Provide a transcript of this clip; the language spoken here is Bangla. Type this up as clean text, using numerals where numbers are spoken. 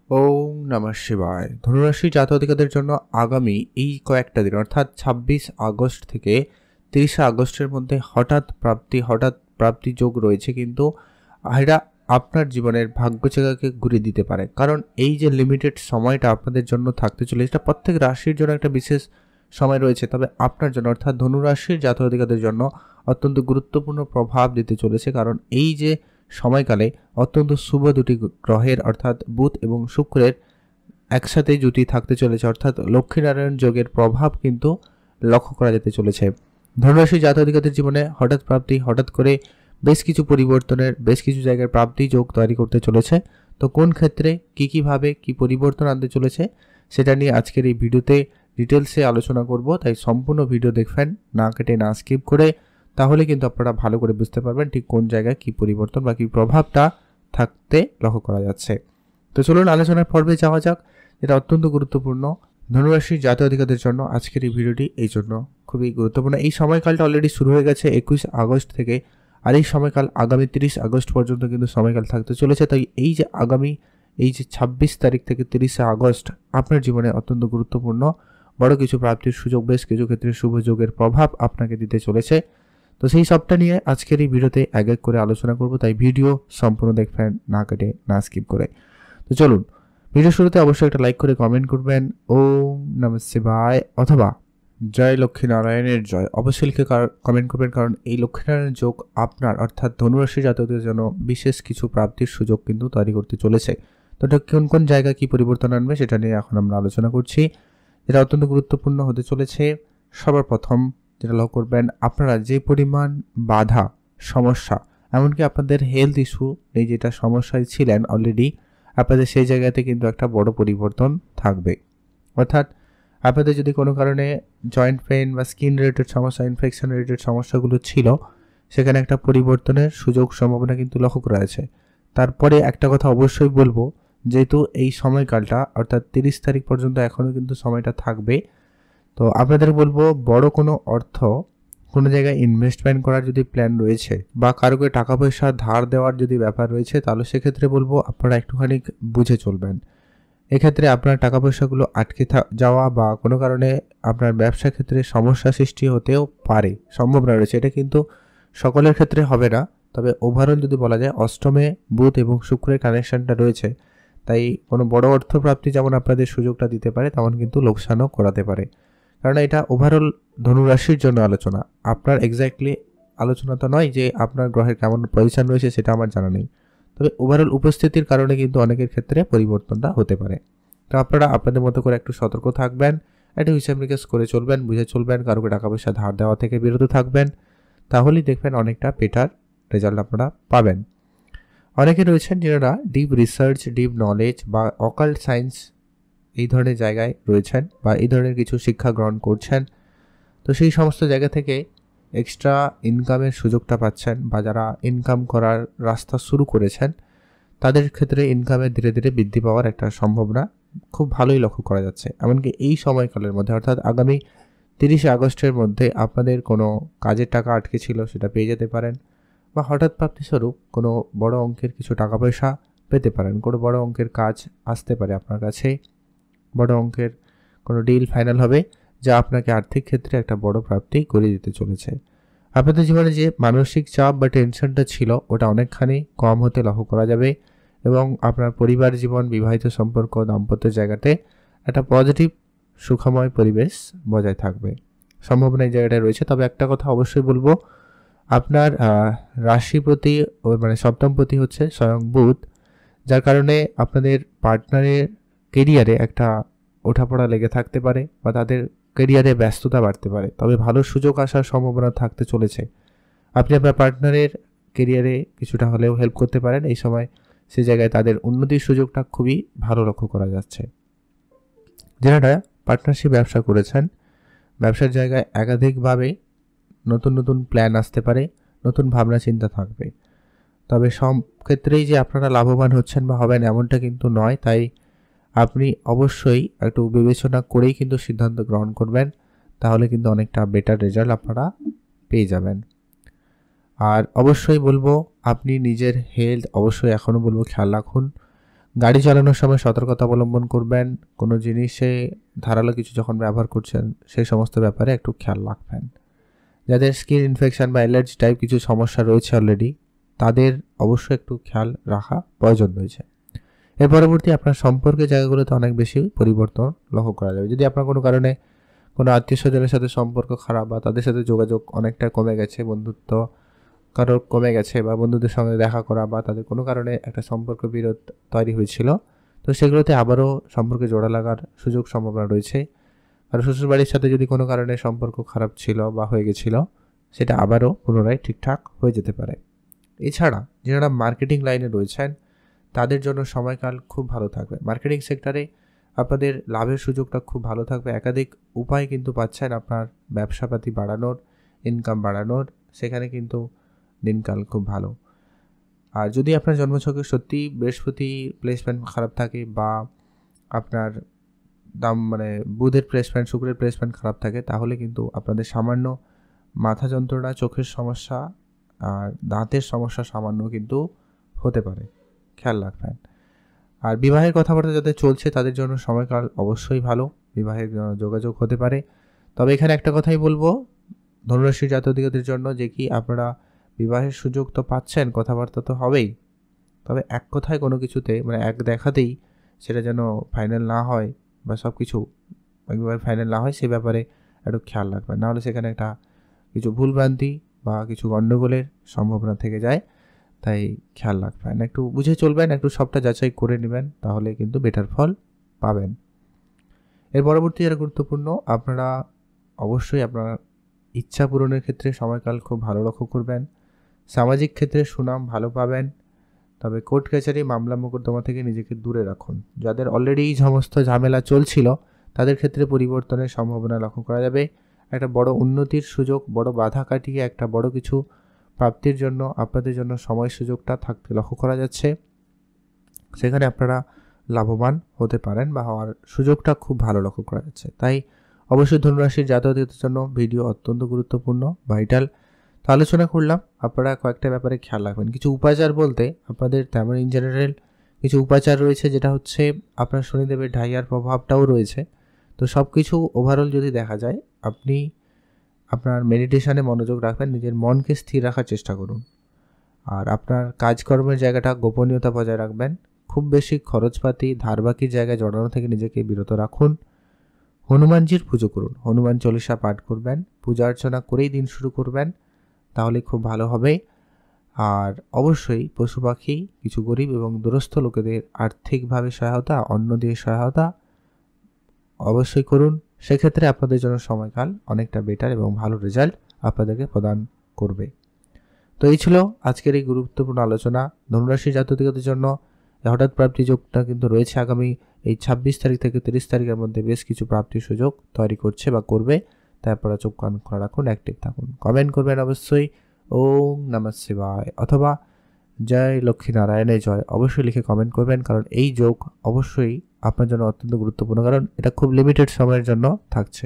ওম নমঃ শিবায়। ধনুরাশি জাতকদের জন্য আগামী এই কয়েকটা দিন অর্থাৎ ২৬ আগস্ট থেকে ৩০ আগস্টের মধ্যে হঠাৎ প্রাপ্তি যোগ রয়েছে, কিন্তু এরা আপনার জীবনের ভাগ্য চাকাকে ঘুরিয়ে দিতে পারে। কারণ এই যে লিমিটেড সময়টা আপনাদের জন্য থাকতে চলেছে, এটা প্রত্যেক রাশির জন্য একটা বিশেষ সময় রয়েছে, তবে আপনার জন্য অর্থাৎ ধনুরাশির জাতকদের জন্য অত্যন্ত গুরুত্বপূর্ণ প্রভাব দিতে চলেছে। কারণ এই যে সময়কালে অত্যন্ত শুভ দুটি গ্রহের অর্থাৎ বুধ এবং শুক্রের একসাথে জুটি থাকতে চলেছে, অর্থাৎ লক্ষ্মীনারায়ণ যোগের প্রভাব কিন্তু লক্ষ্য করা যেতে চলেছে। ধনুরাশি জাতকদের জীবনে হঠাৎ করে বেশ কিছু পরিবর্তনের, বেশ কিছু জায়গায় প্রাপ্তি যোগ তৈরি করতে চলেছে। তো কোন ক্ষেত্রে কিভাবে কি পরিবর্তন আনতে চলেছে সেটা নিয়ে আজকের এই ভিডিওতে ডিটেলসে আলোচনা করব, তাই সম্পূর্ণ ভিডিও দেখবেন, না কেটে না স্কিপ করে। তাহলে কিন্তু আপনারা ভালো করে বুঝতে পারবেন ঠিক কোন জায়গায় কি পরিবর্তন বা কি প্রভাবটা থাকতে লক্ষ্য করা যাচ্ছে। তো চলুন আলোচনার পর্বে যাওয়া যাক, যেটা অত্যন্ত গুরুত্বপূর্ণ ধনুরাশির জাতকদের জন্য। আজকের এই ভিডিওটি এই জন্য খুবই গুরুত্বপূর্ণ। এই সময়কালটা অলরেডি শুরু হয়ে গেছে 21 আগস্ট থেকে, আর এই সময়কাল আগামী 30 আগস্ট পর্যন্ত কিন্তু সময়কাল থাকতে চলেছে। তাই এই যে 26 তারিখ থেকে 30 আগস্ট আপনার জীবনে অত্যন্ত গুরুত্বপূর্ণ, বড় কিছু প্রাপ্তির সুযোগ, বেশ কিছু ক্ষেত্রে শুভ যোগের প্রভাব আপনাকে দিতে চলেছে। তো সেই সবটা নিয়ে আজকের এই ভিডিওতে এক এক করে আলোচনা করব, তাই ভিডিও সম্পূর্ণ দেখবেন, না কেটে না স্কিপ করে। তো চলুন, ভিডিও শুরুতে অবশ্যই একটা লাইক করে কমেন্ট করবেন ওম নমঃ শিবায় অথবা জয় লক্ষ্মীনারায়ণের জয় অবশ্যই লিখে কমেন্ট করবেন, কারণ এই লক্ষ্মীনারায়ণ যোগ আপনার অর্থাৎ ধনুরাশি জাতকদের জন্য বিশেষ কিছু প্রাপ্তির সুযোগ কিন্তু তৈরি করতে চলেছে। তো এটা কোন কোন জায়গায় কি পরিবর্তন আনবে সেটা নিয়ে এখন আমরা আলোচনা করছি, যেটা অত্যন্ত গুরুত্বপূর্ণ হতে চলেছে। সবার প্রথম যেটা লক্ষ্য করবেন, আপনারা যে পরিমাণ বাধা, সমস্যা, এমনকি আপনাদের হেলথ ইস্যু এই যেটা সমস্যায় ছিলেন অলরেডি, আপনাদের সেই জায়গাতে কিন্তু একটা বড় পরিবর্তন থাকবে। অর্থাৎ আপনাদের যদি কোনো কারণে জয়েন্ট পেইন বা স্কিন রিলেটেড সমস্যা, ইনফেকশন রিলেটেড সমস্যাগুলো ছিল, সেখানে একটা পরিবর্তনের সুযোগ সম্ভাবনা কিন্তু লক্ষ্য করা আছে। তারপরে একটা কথা অবশ্যই বলবো, যেহেতু এই সময়কালটা অর্থাৎ 30 তারিখ পর্যন্ত এখনও কিন্তু সময়টা থাকবে, তো আপনাদের বলবো বড় কোনো অর্থ কোনো জায়গায় ইনভেস্টমেন্ট করার যদি প্ল্যান রয়েছে বা কারোকে টাকা পয়সা ধার দেওয়ার যদি ব্যাপার রয়েছে, তাহলে সেক্ষেত্রে বলবো আপনারা একটুখানি বুঝে চলবেন। এক্ষেত্রে আপনার টাকা পয়সাগুলো আটকে যাওয়া বা কোনো কারণে আপনার ব্যবসা ক্ষেত্রে সমস্যা সৃষ্টি হতেও পারে, সম্ভাবনা রয়েছে। এটা কিন্তু সকলের ক্ষেত্রে হবে না, তবে ওভারঅল যদি বলা যায় অষ্টমে বুধ এবং শুক্রের কানেকশনটা রয়েছে, তাই কোনো বড় অর্থপ্রাপ্তি যেমন আপনাদের সুযোগটা দিতে পারে, তেমন কিন্তু লোকসানও করাতে পারে। কারণ এটা ওভারঅল ধনুরাশির জন্য আলোচনা, আপনার এক্স্যাক্টলি আলোচনা তো নয় যে আপনার গ্রহের কেমন পজিশন রয়েছে সেটা আমার জানা নেই, তবে ওভারঅল উপস্থিতির কারণে কিন্তু অনেকের ক্ষেত্রে পরিবর্তনটা হতে পারে। তো আপনারা আপনাদের মতো করে একটু সতর্ক থাকবেন, একটু হিসাব নিকেশ করে চলবেন, বুঝে চলবেন, কারোকে টাকা পয়সা ধার দেওয়া থেকে বিরত থাকবেন, তাহলেই দেখবেন অনেকটা বেটার রেজাল্ট আপনারা পাবেন। অনেকে রয়েছেন যারা ডিপ রিসার্চ, ডিপ নলেজ বা অকাল্ট সায়েন্স এই ধরনের জায়গায় রয়েছেন বা এই ধরনের কিছু শিক্ষা গ্রহণ করছেন। তো সেই সমস্ত জায়গা থেকে এক্সট্রা ইনকামের সুযোগটা পাচ্ছেন, বা যারা ইনকাম করার রাস্তা শুরু করেছেন তাদের ক্ষেত্রে ইনকামের ধীরে ধীরে বৃদ্ধি পাওয়ার একটা সম্ভাবনা খুব ভালোই লক্ষ্য করা যাচ্ছে। এমনকি এই সময়কালের মধ্যে অর্থাৎ আগামী 30 আগস্টের মধ্যে আপনাদের কোনো কাজের টাকা আটকে ছিল সেটা পেয়ে যেতে পারেন, বা হঠাৎ প্রাপ্তিস্বরূপ কোনো বড় অঙ্কের কিছু টাকা পয়সা পেতে পারেন, কোনো বড় অঙ্কের কাজ আসতে পারে আপনার কাছে, বড় অঙ্কের কোনো ডিল ফাইনাল হবে যা আপনাকে আর্থিক ক্ষেত্রে একটা বড় প্রাপ্তি করে দিতে চলেছে। আপনাদের জীবনে যে মানসিক চাপ বা টেনশনটা ছিল ওটা অনেকখানি কম হতে লক্ষ্য করা যাবে, এবং আপনার পরিবার জীবন, বিবাহিত সম্পর্ক, দাম্পত্যের জায়গাতে একটা পজিটিভ সুখময় পরিবেশ বজায় থাকবে, সম্ভাবনা এই জায়গাটায় রয়েছে। তবে একটা কথা অবশ্যই বলবো, আপনার রাশিপতি মানে সপ্তমপতি হচ্ছে স্বয়ং বুধ, যার কারণে আপনাদের পার্টনারের কেরিয়ারে একটা ওঠাপড়া লেগে থাকতে পারে বা তাদের কেরিয়ারে ব্যস্ততা বাড়তে পারে, তবে ভালো সুযোগ আসার সম্ভাবনা থাকতে চলেছে। আপনি আপনার পার্টনারের কেরিয়ারে কিছুটা হলেও হেল্প করতে পারেন এই সময়, সেই জায়গায় তাদের উন্নতির সুযোগটা খুবই ভালো লক্ষ্য করা যাচ্ছে। যারা পার্টনারশিপ ব্যবসা করেছেন, ব্যবসার জায়গায় একাধিকভাবে নতুন নতুন প্ল্যান আসতে পারে, নতুন ভাবনা চিন্তা থাকবে, তবে সব ক্ষেত্রেই যে আপনারা লাভবান হচ্ছেন বা হবেন এমনটা কিন্তু নয়। তাই আপনি অবশ্যই একটু বিবেচনা করেই কিন্তু সিদ্ধান্ত গ্রহণ করবেন, তাহলে কিন্তু অনেকটা বেটার রেজাল্ট আপনারা পেয়ে যাবেন। আর অবশ্যই বলবো আপনি নিজের হেলথ অবশ্যই এখনও বলবো খেয়াল রাখুন, গাড়ি চালানোর সময় সতর্কতা অবলম্বন করবেন। কোনো জিনিসে ধারালো কিছু যখন ব্যবহার করছেন সেই সমস্ত ব্যাপারে একটু খেয়াল রাখবেন। যাদের স্কিন ইনফেকশন বা অ্যালার্জি টাইপ কিছু সমস্যা রয়েছে অলরেডি, তাদের অবশ্যই একটু খেয়াল রাখা প্রয়োজন রয়েছে। এর পরবর্তী আপনার সম্পর্কের জায়গাগুলোতে অনেক বেশি পরিবর্তন লক্ষ্য করা যাবে। যদি আপনার কোনো কারণে কোনো আত্মীয়-স্বজনের সাথে সম্পর্ক খারাপ বা তাদের সাথে যোগাযোগ অনেকটা কমে গেছে, বন্ধুত্ব কারোর কমে গেছে বা বন্ধুদের সঙ্গে দেখা করা বা তাদের কোনো কারণে একটা সম্পর্ক বিরোধ তৈরি হয়েছিল, তো সেগুলোতে আবারও সম্পর্কে জোড়া লাগার সুযোগ সম্ভাবনা রয়েছে। আর শ্বশুরবাড়ির সাথে যদি কোনো কারণে সম্পর্ক খারাপ ছিল বা হয়ে গেছিল, সেটা আবারও পুনরায় ঠিকঠাক হয়ে যেতে পারে। এছাড়া যারা মার্কেটিং লাইনে রয়েছেন তাদের জন্য সময়কাল খুব ভালো থাকবে। মার্কেটিং সেক্টরে আপনাদের লাভের সুযোগটা খুব ভালো থাকবে। একাধিক উপায় কিন্তু পাচ্ছেন আপনার ব্যবসাপাতি বাড়ানোর, ইনকাম বাড়ানোর, সেখানে কিন্তু দিনকাল খুব ভালো। আর যদি আপনার জন্মছকে সত্যি বৃহস্পতি প্লেসমেন্ট খারাপ থাকে বা আপনার বুধের প্লেসমেন্ট, শুক্রের প্লেসমেন্ট খারাপ থাকে, তাহলে কিন্তু আপনাদের সামান্য মাথা যন্ত্রণা, চোখের সমস্যা আর দাঁতের সমস্যা সামান্য কিন্তু হতে পারে, খেয়াল রাখবেন। আর বিবাহের কথাবার্তা যাদের চলছে তাদের জন্য সময়কাল অবশ্যই ভালো, বিবাহের যোগাযোগ হতে পারে। তবে এখানে একটা কথাই বলবো ধনুরাশির জাতকদের জন্য, যে কি আপনারা বিবাহের সুযোগ তো পাচ্ছেন, কথাবার্তা তো হবেই, তবে এক কথায় কোনো কিছুতে এক দেখাতেই সেটা যেন ফাইনাল না হয় বা সব কিছু একবার ফাইনাল না হয়, সে ব্যাপারে একটু খেয়াল রাখবেন। নাহলে সেখানে একটা কিছু ভুলভ্রান্তি বা কিছু গণ্ডগোলের সম্ভাবনা থেকে যায়, তাই খেয়াল রাখবেন, একটু বুঝে চলবেন, একটু সবটা যাচাই করে নেবেন, তাহলে কিন্তু বেটার ফল পাবেন। এর পরবর্তী যেটা গুরুত্বপূর্ণ, আপনারা অবশ্যই আপনার ইচ্ছা পূরণের ক্ষেত্রে সময়কাল খুব ভালো লক্ষ্য করবেন। সামাজিক ক্ষেত্রে সুনাম ভালো পাবেন, তবে কোর্ট কাছারি, মামলা মোকদ্দমা থেকে নিজেকে দূরে রাখুন। যাদের অলরেডি এই সমস্ত ঝামেলা চলছিল তাদের ক্ষেত্রে পরিবর্তনের সম্ভাবনা লক্ষ্য করা যাবে। একটা বড় উন্নতির সুযোগ, বড় বাধা কাটিয়ে একটা বড় কিছু প্রাপ্তির জন্য আপনাদের জন্য সময় সুযোগটা থাকতে লক্ষ্য করা যাচ্ছে। সেখানে আপনারা লাভবান হতে পারেন বা হওয়ার সুযোগটা খুব ভালো লক্ষ্য করা যাচ্ছে। তাই অবশ্যই ধনুরাশির জাতকদের জন্য ভিডিও অত্যন্ত গুরুত্বপূর্ণ, ভাইটাল। তো আলোচনা করলাম, আপনারা কয়েকটা ব্যাপারে খেয়াল রাখবেন। কিছু উপাচার বলতে আপনাদের তেমন ইন জেনারেল কিছু উপাচার রয়েছে, যেটা হচ্ছে আপনার শনিদেবের ঢাইয়ার প্রভাবটাও রয়েছে। তো সব কিছু ওভারঅল যদি দেখা যায়, আপনি আপনার মেডিটেশনে মনোযোগ রাখবেন, নিজের মনকে স্থির রাখার চেষ্টা করুন। আর আপনার কাজকর্মের জায়গাটা গোপনীয়তা বজায় রাখবেন। খুব বেশি খরচপাতি, ধারবাকির জায়গায় জড়ানো থেকে নিজেকে বিরত রাখুন। হনুমানজির পুজো করুন, হনুমান চল্লিশা পাঠ করবেন, পূজা অর্চনা করেই দিন শুরু করবেন, তাহলে খুব ভালো হবে। আর অবশ্যই পশু পাখি, কিছু গরিব এবং দুরস্থ লোকেদের আর্থিকভাবে সহায়তা, অন্ন দিয়ে সহায়তা অবশ্যই করুন। সেক্ষেত্রে আপনাদের জন্য সময়কাল অনেকটা বেটার এবং ভালো রেজাল্ট আপনাদেরকে প্রদান করবে। তো এই ছিল আজকের এই গুরুত্বপূর্ণ আলোচনা। ধনুরাশি জাতকদের জন্য হঠাৎ প্রাপ্তি যোগটা কিন্তু রয়েছে আগামী এই 26 তারিখ থেকে 30 তারিখের মধ্যে, বেশ কিছু প্রাপ্তির সুযোগ তৈরি করছে বা করবে। তাই আপনারা চোখ কান খোলা রাখুন, অ্যাক্টিভ থাকুন। কমেন্ট করবেন অবশ্যই ওম নমঃ শিবায় অথবা জয় লক্ষ্মীনারায়ণে জয়, অবশ্যই লিখে কমেন্ট করবেন, কারণ এই যোগ অবশ্যই আপনার জন্য অত্যন্ত গুরুত্বপূর্ণ, কারণ এটা খুব লিমিটেড সময়ের জন্য থাকছে।